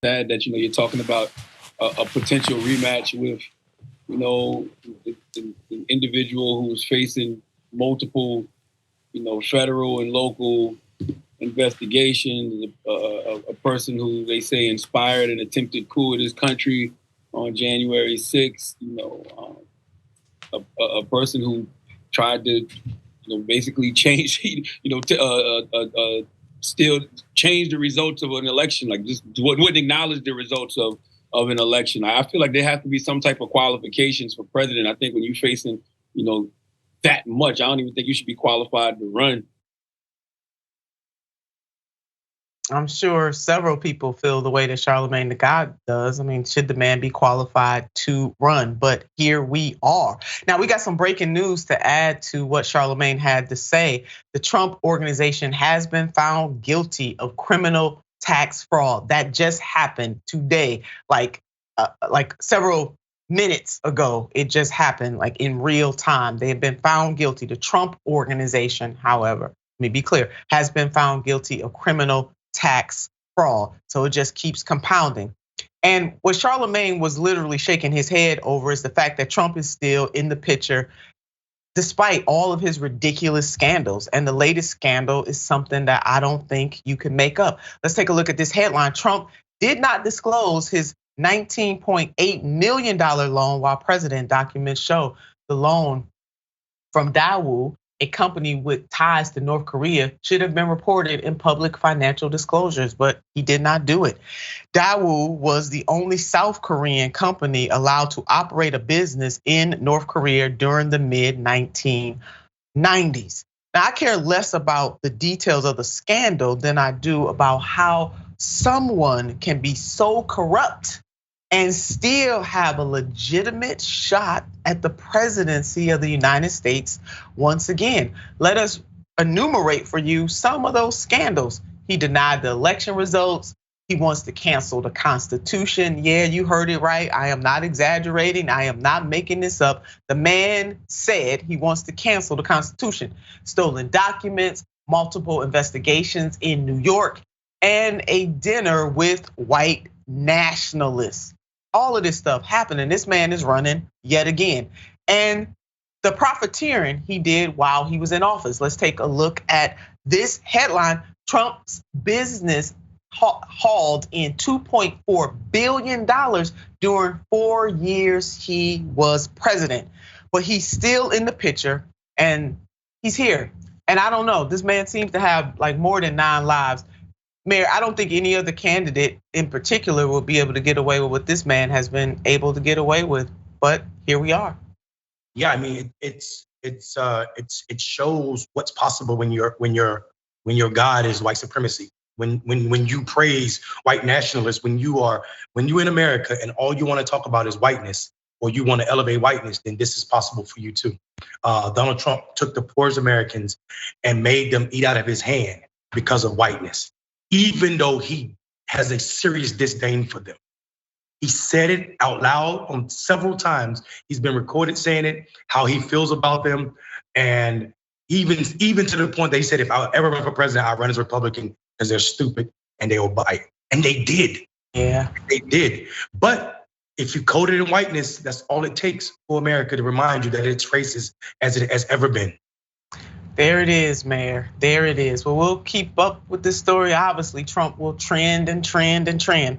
sad that you're talking about a potential rematch with an individual who's facing multiple federal and local investigations, a person who they say inspired an attempted coup in this country on January 6th, a person who tried to basically change, still change the results of an election, like just wouldn't acknowledge the results of an election. I feel like there have to be some type of qualifications for president. I think when you're facing, that much, I don't even think you should be qualified to run. I'm sure several people feel the way that Charlamagne the God does. I mean, should the man be qualified to run? But here we are. Now we got some breaking news to add to what Charlamagne had to say. The Trump organization has been found guilty of criminal tax fraud. That just happened today, like several minutes ago. It just happened, like in real time. They have been found guilty. The Trump organization, however, let me be clear, has been found guilty of criminal tax fraud. So it just keeps compounding. And what Charlamagne was literally shaking his head over is the fact that Trump is still in the picture despite all of his ridiculous scandals. And the latest scandal is something that I don't think you can make up. Let's take a look at this headline. Trump did not disclose his $19.8 million loan while president. Documents show the loan from Daewoo, a company with ties to North Korea, should have been reported in public financial disclosures, but he did not do it. Daewoo was the only South Korean company allowed to operate a business in North Korea during the mid-1990s. Now, I care less about the details of the scandal than I do about how someone can be so corrupt and still have a legitimate shot at the presidency of the United States once again. Let us enumerate for you some of those scandals. He denied the election results. He wants to cancel the Constitution. Yeah, you heard it right. I am not exaggerating. I am not making this up. The man said he wants to cancel the Constitution. Stolen documents, multiple investigations in New York, and a dinner with white nationalists. All of this stuff happening. This man is running yet again. And the profiteering he did while he was in office. Let's take a look at this headline. Trump's business hauled in $2.4 billion during 4 years he was president. But he's still in the picture and he's here. And I don't know, this man seems to have like more than 9 lives. Mayor, I don't think any other candidate in particular will be able to get away with what this man has been able to get away with. But here we are. Yeah, I mean, it shows what's possible when your God is white supremacy. When you praise white nationalists, when you're in America and all you want to talk about is whiteness, or you want to elevate whiteness, then this is possible for you too. Donald Trump took the poorest Americans and made them eat out of his hand because of whiteness, even though he has a serious disdain for them. He said it out loud on several times. He's been recorded saying it, how he feels about them. And even to the point that he said, if I ever run for president, I run as Republican because they're stupid and they will buy it. And they did. Yeah. They did. But if you code it in whiteness, that's all it takes for America to remind you that it's racist as it has ever been. There it is, Mayor. There it is. Well, we'll keep up with this story. Obviously, Trump will trend and trend and trend.